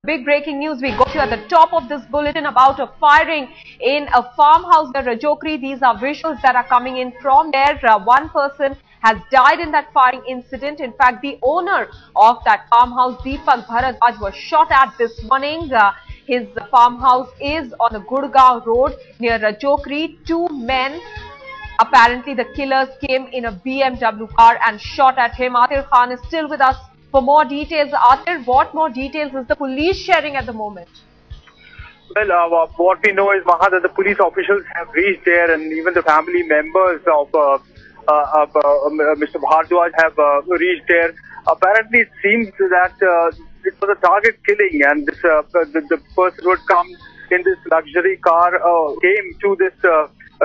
Big breaking news we got you at the top of this bulletin about a firing in a farmhouse near Rajokri. These are visuals that are coming in from there. One person has died in that firing incident. In fact, the owner of that farmhouse, Deepak Bhardwaj, was shot at this morning. His farmhouse is on the Gurgaon road near Rajokri. Two men, apparently the killers, came in a BMW car and shot at him. Atir Khan is still with us for more details. Atir, what more details is the police sharing at the moment? Well, what we know is, Maha, that the police officials have reached there, and even the family members of Mr. Bhardwaj have reached there. Apparently, it seems that it was a target killing, and this, the person who had come in this luxury car came to this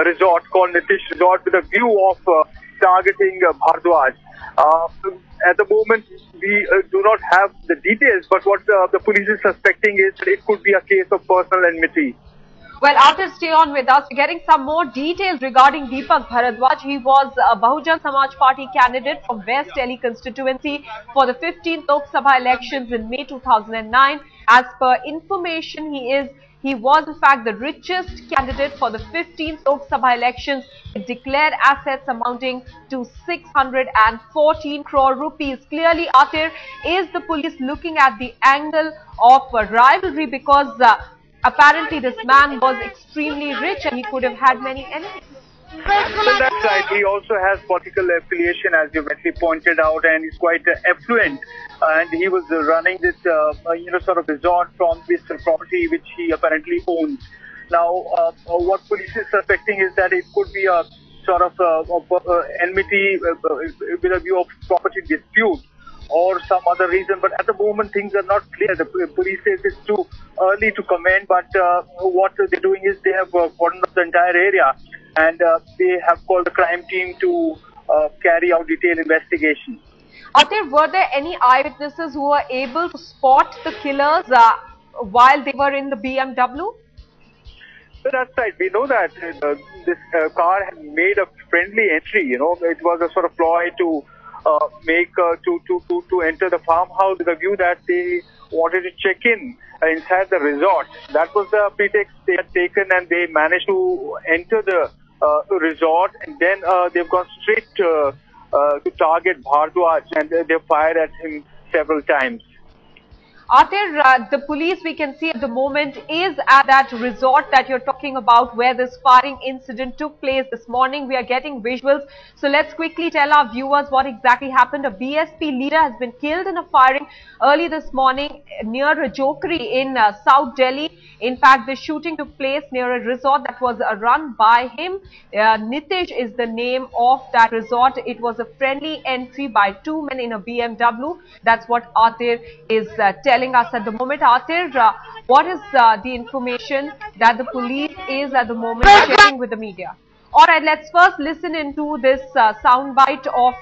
resort called Nitish Resort with a view of targeting Bhardwaj. At the moment, we do not have the details, but what the police is suspecting is that it could be a case of personal enmity. Well, Atir, stay on with us. We're getting some more details regarding Deepak Bhardwaj. He was a Bahujan Samaj Party candidate from West Delhi constituency for the 15th Lok Sabha elections in May 2009. As per information, he was in fact the richest candidate for the 15th Lok Sabha elections, with declared assets amounting to 614 crore rupees. Clearly, Atir, is the police looking at the angle of rivalry, because apparently this man was extremely rich and he could have had many enemies? Well, that's right. He also has political affiliation, as you rightly pointed out, and he's quite affluent. And he was running this, sort of resort from this property which he apparently owns. Now, what police is suspecting is that it could be a sort of enmity with a view of property dispute or some other reason. But at the moment, things are not clear. The police says it's too early to comment. But what they're doing is they have cordoned up the entire area, and they have called the crime team to carry out detailed investigation. Atir, were there any eyewitnesses who were able to spot the killers while they were in the BMW? So that's right. We know that this car had made a friendly entry. You know, it was a sort of ploy to to enter the farmhouse with a view that they wanted to check in inside the resort. That was the pretext they had taken, and they managed to enter the resort, and then they've gone straight to target Bhardwaj, and they fired at him several times. Atir, the police, we can see at the moment, is at that resort that you're talking about where this firing incident took place this morning. We are getting visuals. So let's quickly tell our viewers what exactly happened. A BSP leader has been killed in a firing early this morning near Rajokri in South Delhi. In fact, the shooting took place near a resort that was run by him. Nitish is the name of that resort. It was a friendly entry by two men in a BMW. That's what Atir is telling us at the moment. Atir, what is the information that the police is at the moment sharing with the media? Alright, let's first listen into this soundbite of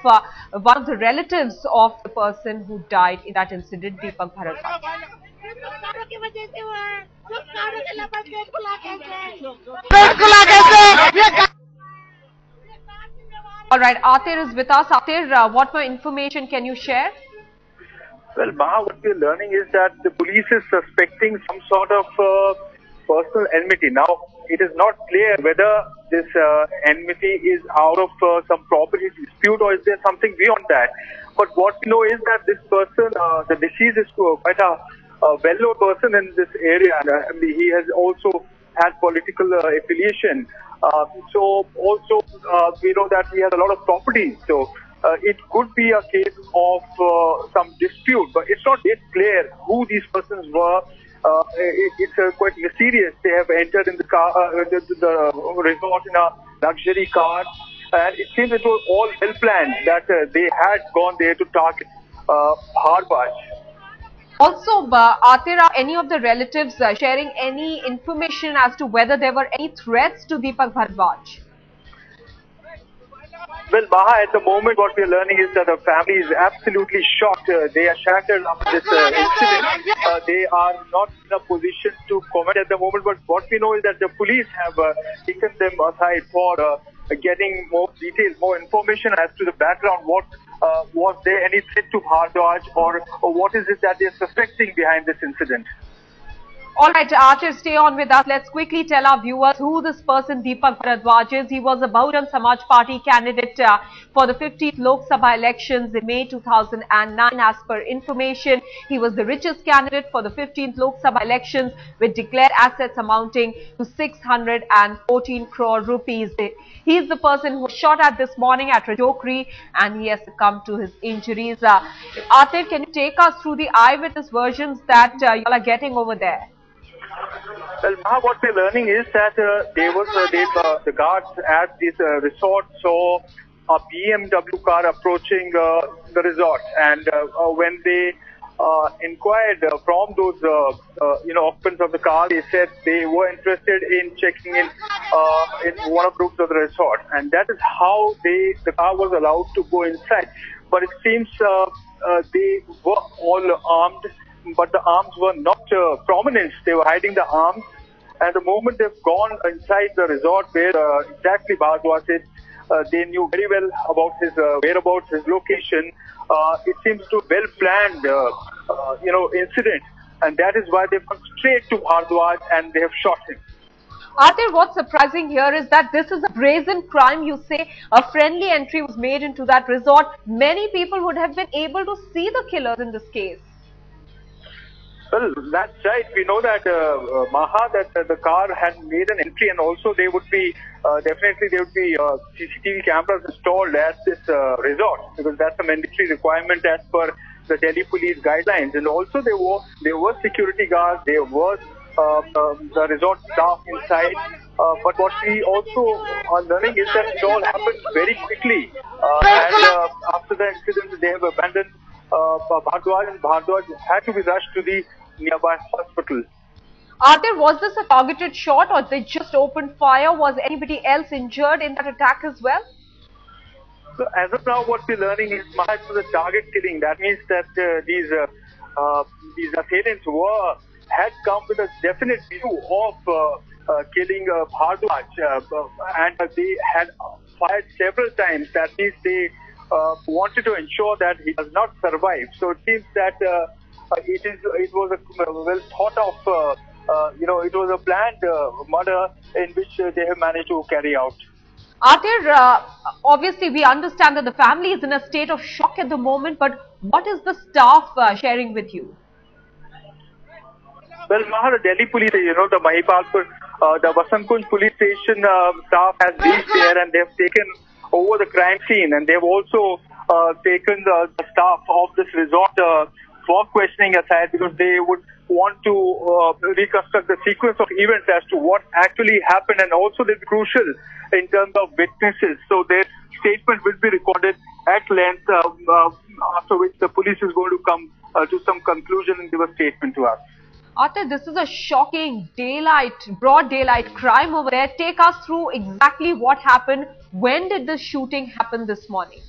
one of the relatives of the person who died in that incident, Deepak Bhardwaj. Alright, Atir is with us. Atir, what more information can you share? Well, Maha, what we're learning is that the police is suspecting some sort of personal enmity. Now, it is not clear whether this enmity is out of some property dispute, or is there something beyond that. But what we know is that this person, the deceased, is quite a well-known person in this area. And he has also had political affiliation. So also we know that he has a lot of property. So it could be a case of some dispute, but it's not yet clear who these persons were. It's quite mysterious. They have entered in the car, the resort in a luxury car, and it seems it was all well planned that they had gone there to target Bhardwaj. Also, Atir, are any of the relatives sharing any information as to whether there were any threats to Deepak Bhardwaj? Well, Maha, at the moment what we are learning is that the family is absolutely shocked. They are shattered after this incident. They are not in a position to comment at the moment, but what we know is that the police have taken them aside for getting more details, more information as to the background, what Was there any threat to Bhardwaj, or what is it that they're suspecting behind this incident? All right, Archer, stay on with us. Let's quickly tell our viewers who this person Deepak Bhardwaj is. He was a Bahujan Samaj Party candidate for the 15th Lok Sabha elections in May 2009. As per information, he was the richest candidate for the 15th Lok Sabha elections with declared assets amounting to 614 crore rupees. He is the person who was shot at this morning at Rajokri, and he has succumbed to his injuries. Atif, can you take us through the eyewitness versions that you all are getting over there? Well, now what we're learning is that the guards at this resort saw a BMW car approaching the resort, and when they inquired from those occupants of the car, they said they were interested in checking in one of the rooms of the resort, and that is how the car was allowed to go inside. But it seems they were all armed, but the arms were not prominent. They were hiding the arms, and the moment they've gone inside the resort where exactly Bhardwaj is, they knew very well about his whereabouts, his location. It seems to be well-planned, incident, and that is why they've gone straight to Bhardwaj and they have shot him. Atir, what's surprising here is that this is a brazen crime. You say a friendly entry was made into that resort. Many people would have been able to see the killers in this case. Well, that's right. We know that Maha, that the car had made an entry, and also there would be definitely there would be CCTV cameras installed at this resort, because that's a mandatory requirement as per the Delhi police guidelines. And also there were security guards, there was the resort staff inside. But what we also are learning is that it all happened very quickly, and after the incident, they have abandoned Bhardwaj, and Bhardwaj had to be rushed to the nearby hospital. Atir, was this a targeted shot, or they just opened fire? Was anybody else injured in that attack as well? So as of now, what we're learning is Maha was a target killing. That means that these assailants had come with a definite view of killing Bhardwaj, and they had fired several times. That means they wanted to ensure that he does not survive. So it seems that it was a well thought of, it was a planned murder in which they have managed to carry out. Atir, obviously we understand that the family is in a state of shock at the moment, but what is the staff sharing with you? Well, Maha, the Delhi police, the Mahipalpur, the Vasantkunj police station staff has reached there, and they have taken over the crime scene, and they've also taken the staff of this resort for questioning aside, because they would want to reconstruct the sequence of events as to what actually happened, and also they're crucial in terms of witnesses. So their statement will be recorded at length, after which the police is going to come to some conclusion and give a statement to us. Atir, this is a shocking broad daylight crime over there. Take us through exactly what happened. When did the shooting happen this morning?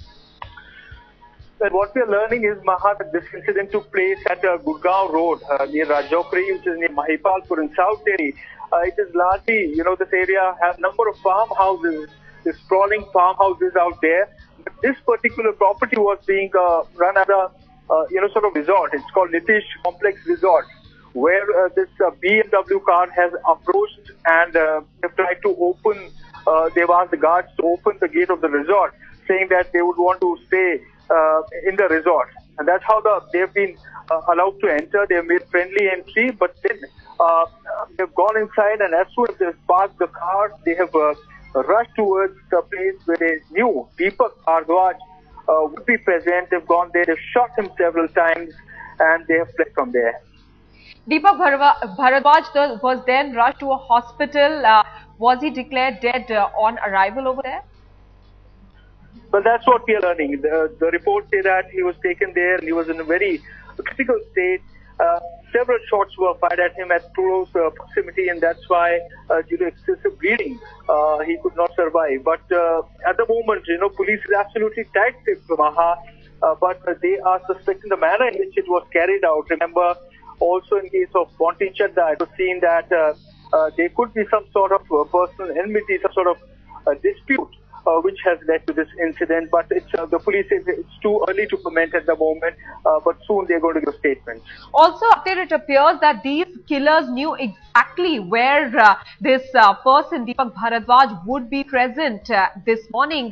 Well, what we are learning is, Maha, that this incident took place at Gurgaon Road near Rajokri, which is near Mahipalpur in South Delhi. It is largely, this area has a number of farmhouses, sprawling farmhouses out there. But this particular property was being run as a, sort of resort. It's called Nitish Complex Resort, where this BMW car has approached, and they've tried to open, they've asked the guards to open the gate of the resort, saying that they would want to stay in the resort. And that's how they've been allowed to enter. They've made friendly entry, but then they've gone inside, and as soon as they've parked the car, they have rushed towards the place where they knew Deepak Bhardwaj would be present. They've gone there, they've shot him several times, and they have fled from there. Deepak Bhardwaj was then rushed to a hospital. Was he declared dead on arrival over there? Well, that's what we are learning. The reports say that he was taken there and he was in a very critical state. Several shots were fired at him at close proximity, and that's why, due to excessive bleeding, he could not survive. But at the moment, police is absolutely tight-lipped, Maha, but they are suspecting the manner in which it was carried out. Remember, also in case of Bonti Chadda, it was seen that there could be some sort of personal enmity, some sort of dispute which has led to this incident. But it's the police says it's too early to comment at the moment, but soon they're going to give statements. Also, Akhtar, it appears that these killers knew exactly where this person, Deepak Bhardwaj, would be present this morning.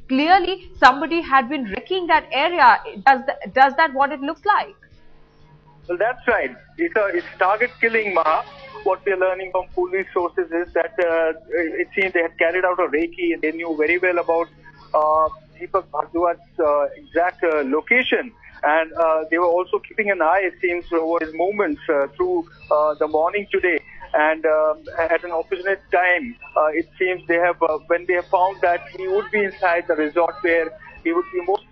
Clearly, somebody had been wrecking that area. Does that what it looks like? Well, that's right. It's target killing, Maha. What we are learning from police sources is that it seems they had carried out a recce and they knew very well about Deepak Bhardwaj's exact location. And they were also keeping an eye, it seems, over his movements through the morning today. And at an opportune time, it seems they have, when they have found that he would be inside the resort where he would be most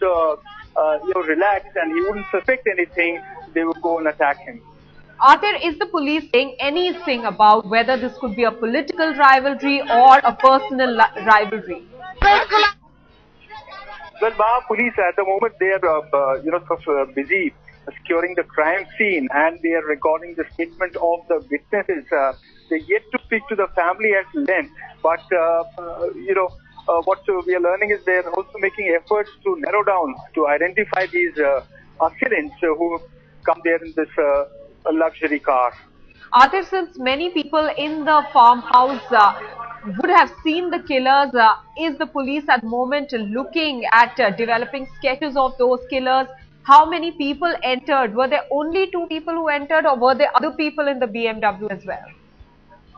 relaxed and he wouldn't suspect anything, they would go and attack him. Akhtar, is the police saying anything about whether this could be a political rivalry or a personal rivalry? Well, Maha, police at the moment they are busy securing the crime scene and they are recording the statement of the witnesses. They yet to speak to the family at length, but what we are learning is they are also making efforts to narrow down, to identify these assailants who come there in this luxury car. Akhtar, since many people in the farmhouse would have seen the killers, is the police at the moment looking at developing sketches of those killers? How many people entered? Were there only 2 people who entered, or were there other people in the BMW as well?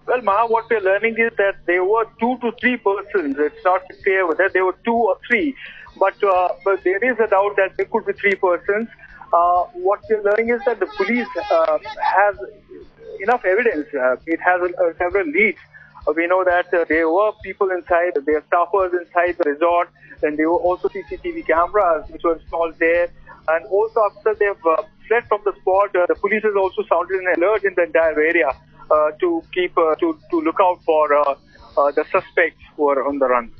Well, Maha, what we're learning is that there were 2 to 3 persons. It's not clear whether there were 2 or 3, but there is a doubt that there could be 3 persons. What we're learning is that the police has enough evidence. It has several leads. We know that there were people inside, there are staffers inside the resort, and there were also CCTV cameras which were installed there. And also after they've fled from the spot, the police has also sounded an alert in the entire area to keep to look out for the suspects who are on the run.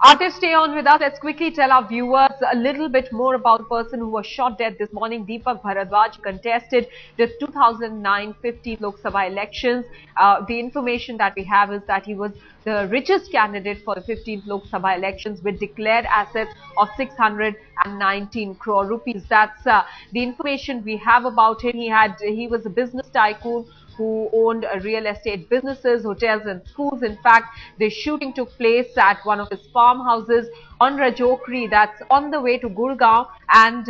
Akhtar, stay on with us. Let's quickly tell our viewers a little bit more about the person who was shot dead this morning. Deepak Bhardwaj contested the 2009 15th Lok Sabha elections. The information that we have is that he was the richest candidate for the 15th Lok Sabha elections with declared assets of 619 crore rupees. That's the information we have about him. He was a business tycoon who owned real estate businesses, hotels and schools. In fact, the shooting took place at one of his farmhouses on Rajokri, that's on the way to Gurgaon, and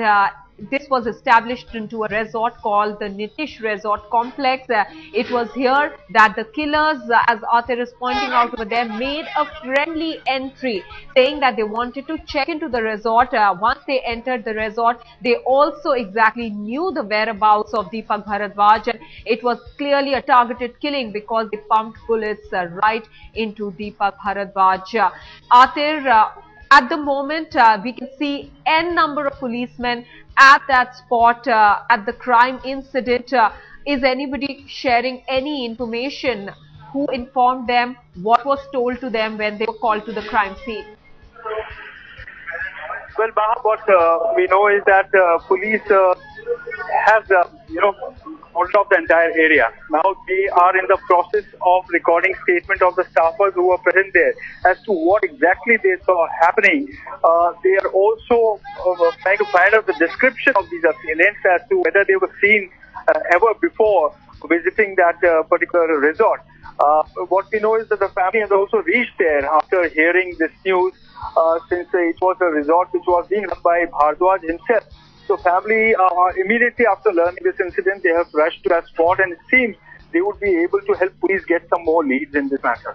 this was established into a resort called the Nitish Resort Complex. It was here that the killers, as Akhtar is pointing out over there, made a friendly entry, saying that they wanted to check into the resort. Once they entered the resort, they also exactly knew the whereabouts of Deepak Bhardwaj, and it was clearly a targeted killing because they pumped bullets right into Deepak Bhardwaj. Akhtar, at the moment, we can see n number of policemen at that spot, at the crime incident. Is anybody sharing any information? Who informed them? What was told to them when they were called to the crime scene? Well, Maha, what we know is that police have, cordoned off the entire area. Now they are in the process of recording statement of the staffers who were present there as to what exactly they saw happening. They are also trying to find out the description of these assailants as to whether they were seen ever before visiting that particular resort. What we know is that the family has also reached there after hearing this news, since it was a resort which was being run by Bhardwaj himself. So family, immediately after learning this incident, they have rushed to that spot, and it seems they would be able to help police get some more leads in this matter.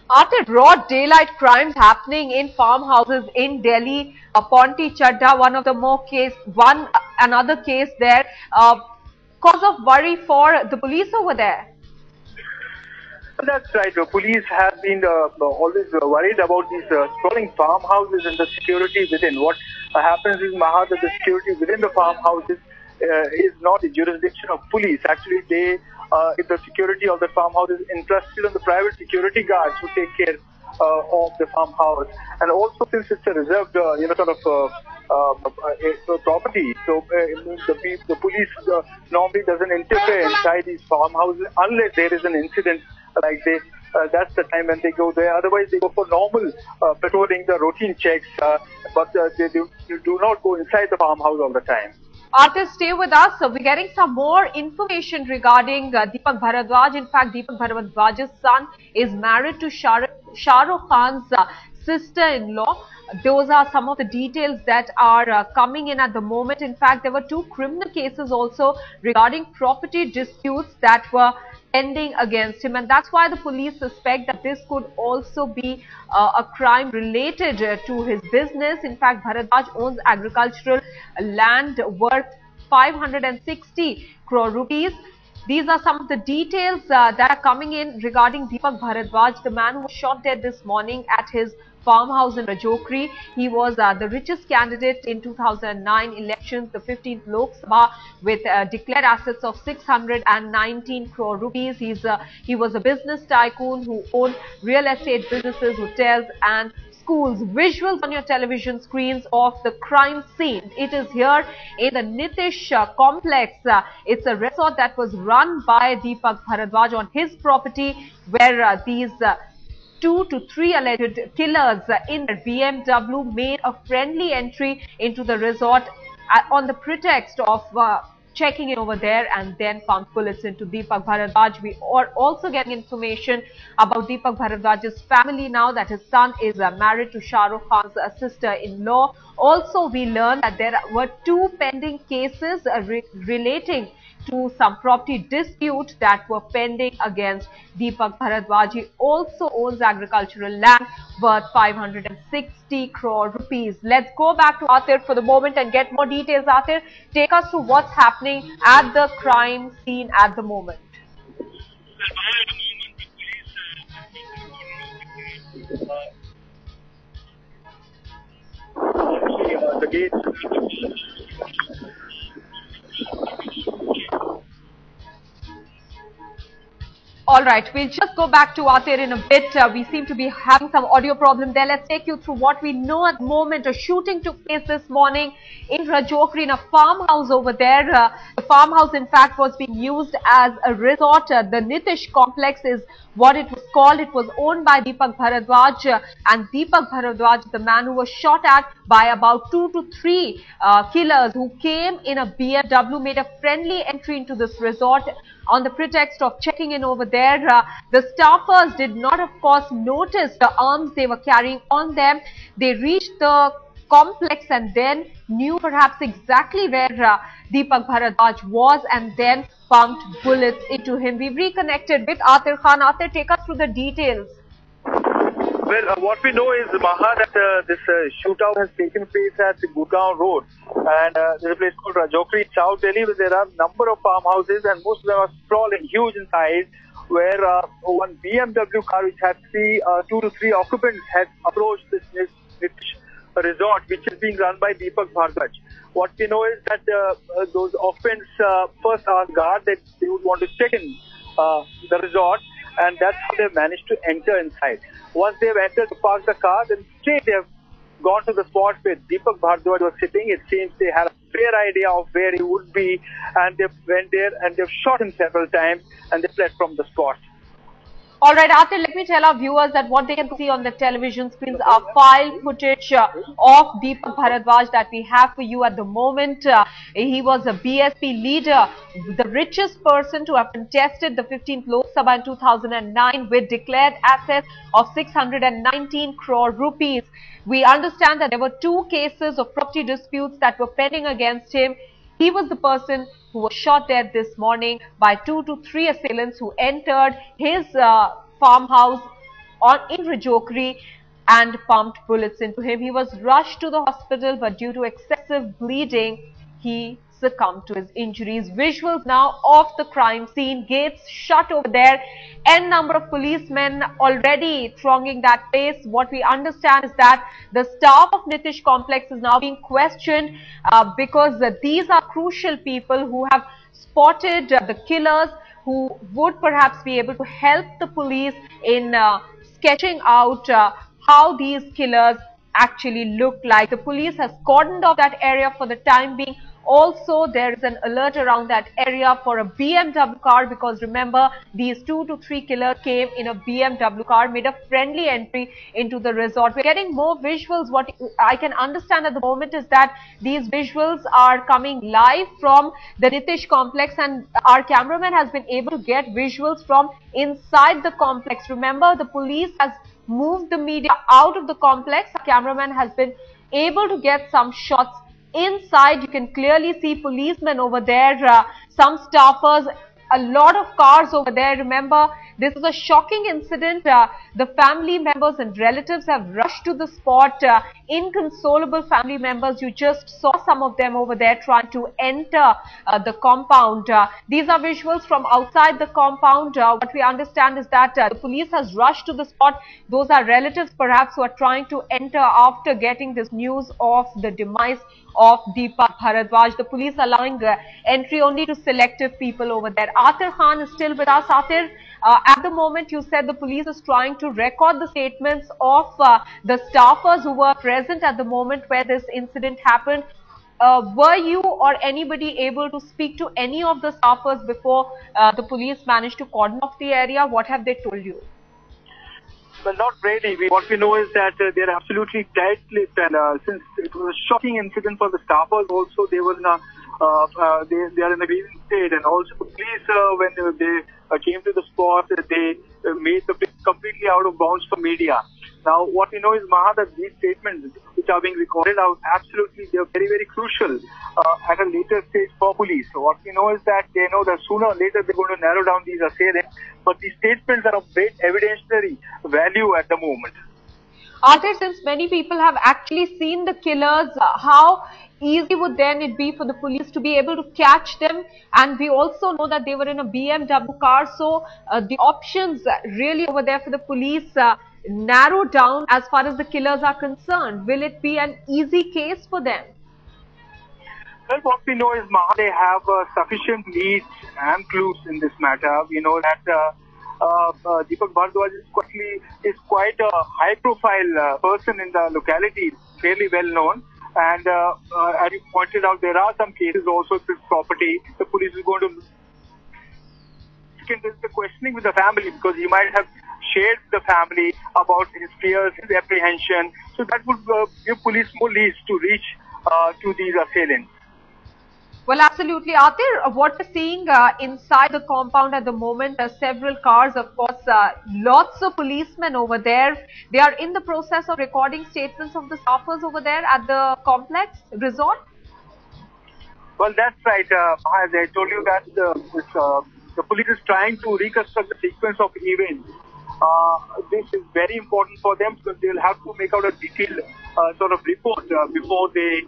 After broad daylight crimes happening in farmhouses in Delhi, Ponti Chadda, one of the more another case there, cause of worry for the police over there. That's right. The police have been always worried about these sprawling farmhouses and the security within. What happens is, Maha, that the security within the farmhouses is not the jurisdiction of police. Actually, the security of the farmhouse is entrusted on the private security guards who take care of the farmhouse. And also, since it's a reserved, property, so the police normally doesn't interfere inside these farmhouses unless there is an incident like this that's the time when they go there. Otherwise, they go for normal patrolling, the routine checks, but they do not go inside the farmhouse all the time. Artists, stay with us. So we're getting some more information regarding Deepak Bhardwaj. In fact, Deepak Bhardwaj's son is married to Shah Rukh Khan's sister-in-law. Those are some of the details that are coming in at the moment. In fact, there were 2 criminal cases also regarding property disputes that were pending against him, and that's why the police suspect that this could also be a crime related to his business. In fact, Bhardwaj owns agricultural land worth 560 crore rupees. These are some of the details that are coming in regarding Deepak Bhardwaj, the man who was shot dead this morning at his farmhouse in Rajokri. He was the richest candidate in 2009 elections, the 15th Lok Sabha, with declared assets of 619 crore rupees. He was a business tycoon who owned real estate businesses, hotels and schools. Visuals on your television screens of the crime scene. It is here in the Nitish complex. It's a resort that was run by Deepak Bhardwaj on his property, where these 2 to 3 alleged killers in their BMW made a friendly entry into the resort on the pretext of checking in over there and then pumped bullets into Deepak Bhardwaj. We are also getting information about Deepak Bhardwaj's family now, that his son is married to Shah Rukh Khan's sister-in-law. Also, we learned that there were 2 pending cases relating to some property dispute that were pending against Deepak Bhardwaj. He also owns agricultural land worth 560 crore rupees. Let's go back to Atir for the moment and get more details. Atir, take us through what's happening at the crime scene at the moment. The gate. All right, we'll just go back to Atir in a bit. We seem to be having some audio problem there. Let's take you through what we know at the moment. A shooting took place this morning in Rajokri in a farmhouse over there. The farmhouse, in fact, was being used as a resort. The Nitish complex is what it was called. It was owned by Deepak Bhardwaj, and Deepak Bhardwaj, the man who was shot at by about 2 to 3 killers who came in a BMW, made a friendly entry into this resort on the pretext of checking in over there. The staffers did not, of course, notice the arms they were carrying on them. They reached the complex and then knew perhaps exactly where Deepak Bhardwaj was and then pumped bullets into him. We've reconnected with Atir Khan. Atir, take us through the details. Well, what we know is, Maha, that this shootout has taken place at the Gurgaon Road, and there's a place called Rajokri, South Delhi, where there are a number of farmhouses, and most of them are sprawling, huge in size, where one BMW car which had 2 to 3 occupants had approached this resort, which is being run by Deepak Bhardwaj. What we know is that those occupants first asked guard that they would want to check in the resort, and that's how they managed to enter inside. Once they've entered to park the car, then straight they've gone to the spot where Deepak Bhardwaj was sitting. It seems they had a fair idea of where he would be, and they went there and they've shot him several times and they fled from the spot. All right, Atir, let me tell our viewers that what they can see on the television screens are file footage of Deepak Bhardwaj that we have for you at the moment. He was a BSP leader, the richest person to have contested the 15th Lok Sabha in 2009 with declared assets of 619 crore rupees. We understand that there were 2 cases of property disputes that were pending against him. He was the person who was shot dead this morning by 2 to 3 assailants who entered his farmhouse in Rajokri and pumped bullets into him. He was rushed to the hospital, but due to excessive bleeding, he succumbed to his injuries. Visuals now of the crime scene, gates shut over there, n number of policemen already thronging that place. What we understand is that the staff of Nitish complex is now being questioned because these are crucial people who have spotted the killers, who would perhaps be able to help the police in sketching out how these killers actually look like. The police has cordoned off that area for the time being. Also, there is an alert around that area for a BMW car, because remember, these 2 to 3 killers came in a BMW car, made a friendly entry into the resort. We're getting more visuals. What I can understand at the moment is that these visuals are coming live from the Nitish complex, and our cameraman has been able to get visuals from inside the complex. Remember, the police has moved the media out of the complex. Our cameraman has been able to get some shots inside. You can clearly see policemen over there, some staffers, a lot of cars over there. Remember, this is a shocking incident. The family members and relatives have rushed to the spot. Inconsolable family members. You just saw some of them over there trying to enter the compound. These are visuals from outside the compound. What we understand is that the police has rushed to the spot. Those are relatives perhaps who are trying to enter after getting this news of the demise of Deepak Bhardwaj. The police allowing entry only to selective people over there. Atir Khan is still with us. Atir, at the moment you said the police is trying to record the statements of the staffers who were present at the moment where this incident happened. Were you or anybody able to speak to any of the staffers before the police managed to cordon off the area? What have they told you? Well, not really. What we know is that they're absolutely tight-lipped, and since it was a shocking incident for the staffers, also they were in a, they are in a grieving state, and also the police, when they came to the spot, they made the place completely out of bounds for media. Now, what we know is, Maha, that these statements which are being recorded out, absolutely, they are very, very crucial at a later stage for police. So what we know is that they know that sooner or later they're going to narrow down these assailants, but these statements are of great evidentiary value at the moment. Atir, since many people have actually seen the killers, how easy would then it be for the police to be able to catch them? And we also know that they were in a BMW car, so the options really over there for the police narrow down as far as the killers are concerned. Will it be an easy case for them? Well, what we know is, Maha, they have sufficient leads and clues in this matter. We know that Deepak Bhardwaj is quite a high-profile person in the locality, fairly well known. And as you pointed out, there are some cases also with this property. The police is going to second is the questioning with the family, because he might have shared with the family about his fears, his apprehension. So that would give police more leads to reach to these assailants. Well, absolutely, Atir. What we're seeing inside the compound at the moment, several cars, of course, lots of policemen over there. They are in the process of recording statements of the staffers over there at the complex resort. Well, that's right. As I told you that the police is trying to reconstruct the sequence of events. This is very important for them, because they'll have to make out a detailed sort of report before they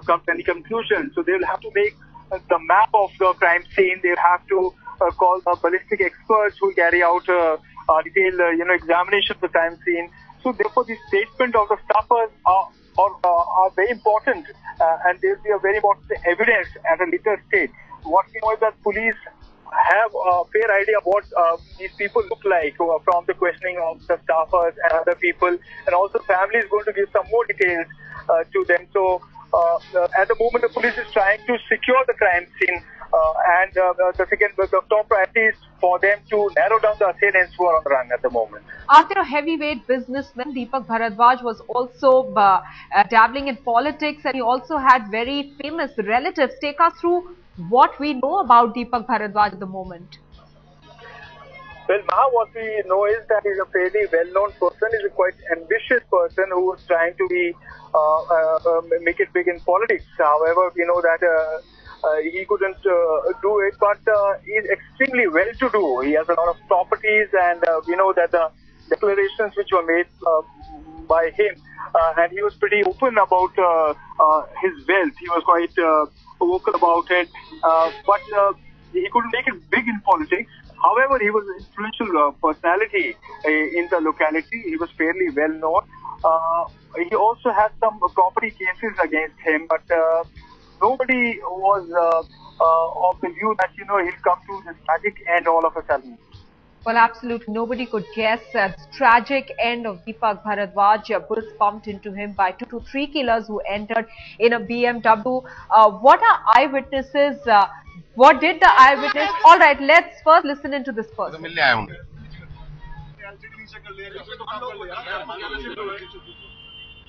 come to any conclusion. So they'll have to make the map of the crime scene. They'll have to call the ballistic experts who carry out detailed examination of the crime scene. So therefore, the statement of the staffers are very important, and they'll be a very important evidence at a later stage. What we know is that police have a fair idea of what these people look like from the questioning of the staffers and other people, and also family is going to give some more details to them. So at the moment, the police is trying to secure the crime scene, and the top priority is for them to narrow down the assailants who are on the run at the moment. After a heavyweight businessman, Deepak Bhardwaj was also dabbling in politics, and he also had very famous relatives. Take us through what we know about Deepak Bhardwaj at the moment. Well, Maha, what we know is that he's a fairly well-known person. He's a quite ambitious person who is trying to be make it big in politics. However, we know that he couldn't do it, but he's extremely well-to-do. He has a lot of properties, and we know that the declarations which were made by him, and he was pretty open about his wealth. He was quite vocal about it, but he couldn't make it big in politics. However, he was an influential personality in the locality. He was fairly well known. He also had some property cases against him, but nobody was of the view that he'll come to this tragic end all of a sudden. Well, absolutely nobody could guess the tragic end of Deepak Bhardwaj. Bullets bumped into him by 2 to 3 killers who entered in a BMW. What are eyewitnesses? What did the eyewitness? All right, let's first listen into this person.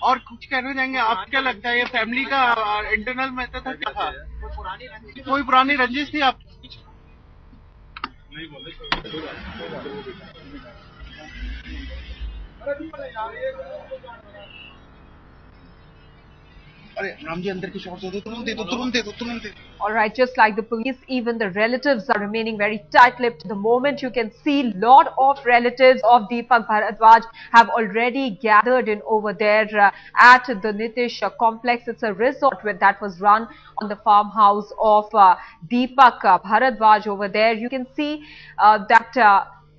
और कुछ कहना चाहेंगे आप, क्या लगता है ये family का इंटरनल मैटर था, क्या था? कोई पुरानी रंजिश थी आप? अरे राम जी, अंदर की शॉट दे दो, तुरंत दे दो, तुरंत दे दो, तुरंत दे दो. All right, just like the police, even the relatives are remaining very tight-lipped. The moment you can see lot of relatives of Deepak Bhardwaj have already gathered in over there at the Nitish complex. It's a resort that was run on the farmhouse of Deepak Bhardwaj over there. You can see that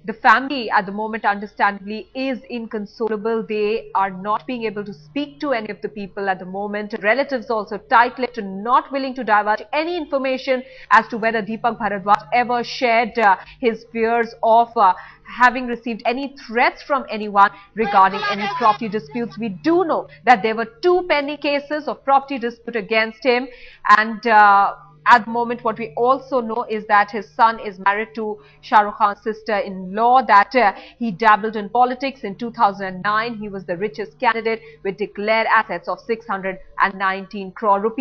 the family at the moment, understandably, is inconsolable. They are not being able to speak to any of the people at the moment. Relatives also tight-lipped and not willing to divulge any information as to whether Deepak Bhardwaj ever shared his fears of having received any threats from anyone regarding any property disputes. We do know that there were 2 pending cases of property dispute against him, and at the moment, what we also know is that his son is married to Shah Rukh Khan's sister-in-law, that he dabbled in politics. In 2009, he was the richest candidate with declared assets of 619 crore rupees.